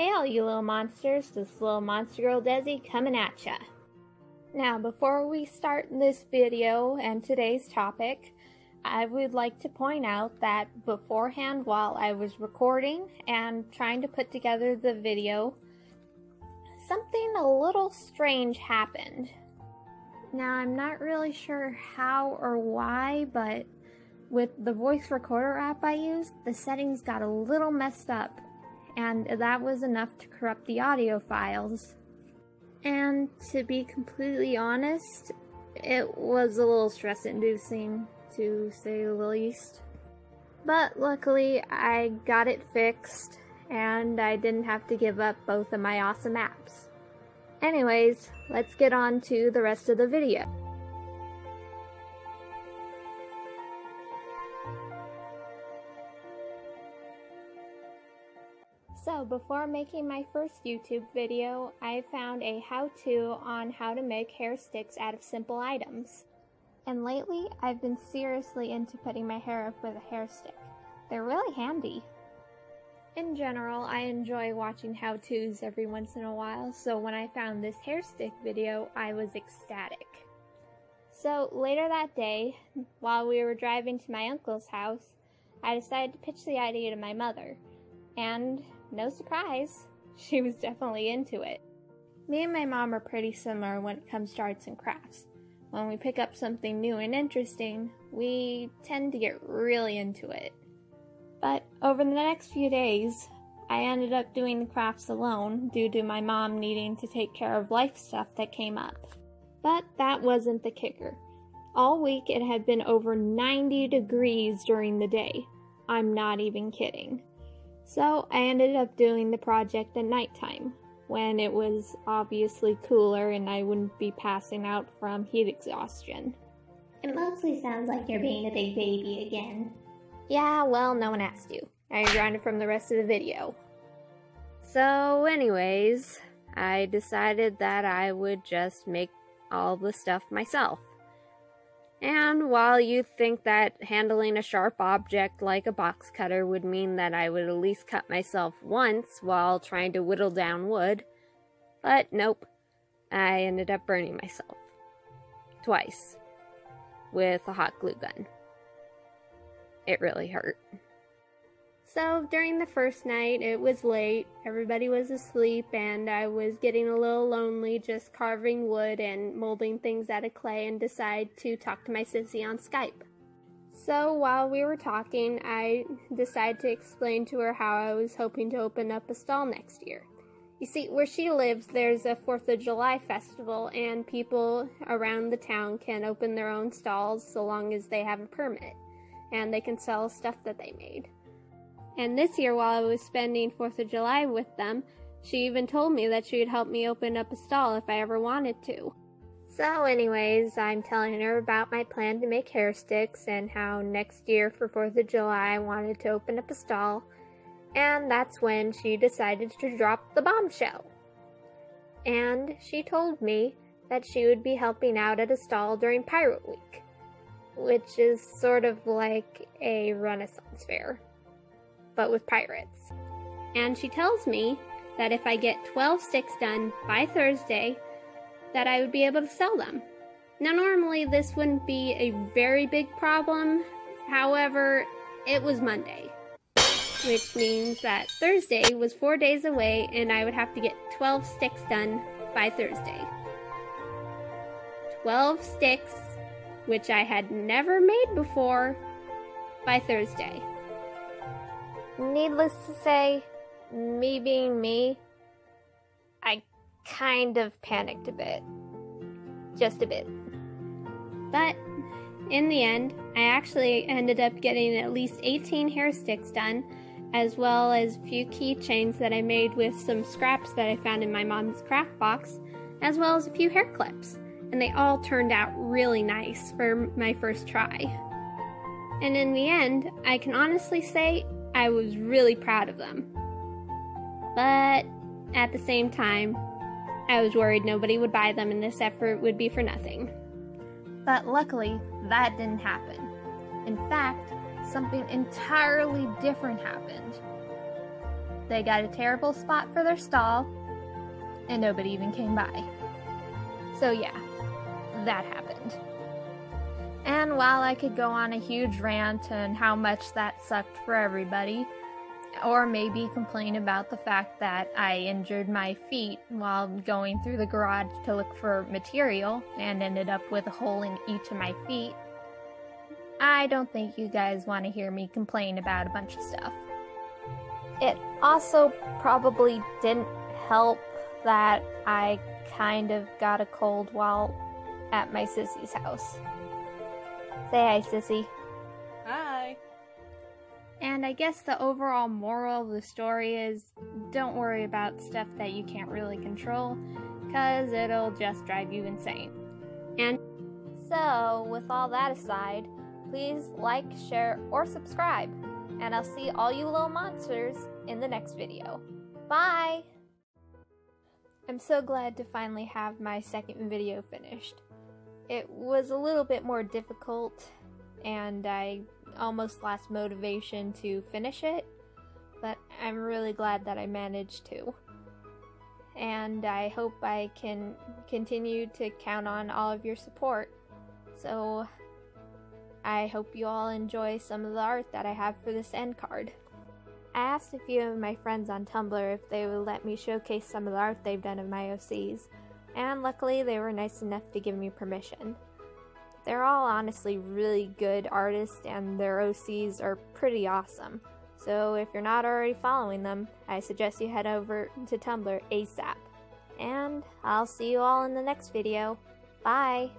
Hey all you little monsters, this little monster girl Desi coming at ya. Now before we start this video and today's topic, I would like to point out that beforehand while I was recording and trying to put together the video, something a little strange happened. Now I'm not really sure how or why, but with the voice recorder app I used, the settings got a little messed up. And that was enough to corrupt the audio files. And to be completely honest, it was a little stress-inducing, to say the least. But luckily, I got it fixed, and I didn't have to give up both of my awesome apps. Anyways, let's get on to the rest of the video. So before making my first YouTube video, I found a how-to on how to make hair sticks out of simple items. And lately, I've been seriously into putting my hair up with a hair stick. They're really handy. In general, I enjoy watching how-tos every once in a while, so when I found this hair stick video, I was ecstatic. So later that day, while we were driving to my uncle's house, I decided to pitch the idea to my mother. And no surprise, she was definitely into it. Me and my mom are pretty similar when it comes to arts and crafts. When we pick up something new and interesting, we tend to get really into it. But over the next few days, I ended up doing the crafts alone due to my mom needing to take care of life stuff that came up. But that wasn't the kicker. All week it had been over 90 degrees during the day. I'm not even kidding. So I ended up doing the project at nighttime, when it was obviously cooler and I wouldn't be passing out from heat exhaustion. It mostly sounds like you're being a big baby again. Yeah, well, no one asked you. I grounded from the rest of the video. So anyways, I decided that I would just make all the stuff myself. And while you think that handling a sharp object like a box cutter would mean that I would at least cut myself once while trying to whittle down wood, but nope, I ended up burning myself. Twice. With a hot glue gun. It really hurt. So during the first night, it was late, everybody was asleep, and I was getting a little lonely just carving wood and molding things out of clay and decided to talk to my sissy on Skype. So while we were talking, I decided to explain to her how I was hoping to open up a stall next year. You see, where she lives, there's a 4th of July festival, and people around the town can open their own stalls so long as they have a permit, and they can sell stuff that they made. And this year, while I was spending 4th of July with them, she even told me that she would help me open up a stall if I ever wanted to. So anyways, I'm telling her about my plan to make hair sticks and how next year for 4th of July I wanted to open up a stall. And that's when she decided to drop the bombshell. And she told me that she would be helping out at a stall during Pirate Week, which is sort of like a Renaissance fair, but with pirates. And she tells me that if I get 12 sticks done by Thursday, that I would be able to sell them. Now normally this wouldn't be a very big problem, however, it was Monday, which means that Thursday was 4 days away and I would have to get 12 sticks done by Thursday. 12 sticks, which I had never made before, by Thursday. Needless to say, me being me, I kind of panicked a bit. Just a bit. But in the end, I actually ended up getting at least 18 hair sticks done, as well as a few keychains that I made with some scraps that I found in my mom's craft box, as well as a few hair clips. And they all turned out really nice for my first try. And in the end, I can honestly say I was really proud of them. But at the same time, I was worried nobody would buy them and this effort would be for nothing. But luckily, that didn't happen. In fact, something entirely different happened. they got a terrible spot for their stall, and nobody even came by. So yeah, that happened. And while I could go on a huge rant on how much that sucked for everybody, or maybe complain about the fact that I injured my feet while going through the garage to look for material and ended up with a hole in each of my feet, I don't think you guys want to hear me complain about a bunch of stuff. It also probably didn't help that I kind of got a cold while at my sissy's house. Say hi, sissy. Hi. And I guess the overall moral of the story is, don't worry about stuff that you can't really control, cause it'll just drive you insane. And so, with all that aside, please like, share, or subscribe. And I'll see all you little monsters in the next video. Bye! I'm so glad to finally have my second video finished. It was a little bit more difficult, and I almost lost motivation to finish it, but I'm really glad that I managed to. And I hope I can continue to count on all of your support. So I hope you all enjoy some of the art that I have for this end card. I asked a few of my friends on Tumblr if they would let me showcase some of the art they've done of my OCs, and luckily they were nice enough to give me permission. They're all honestly really good artists, and their OCs are pretty awesome. So if you're not already following them, I suggest you head over to Tumblr ASAP. And I'll see you all in the next video. Bye!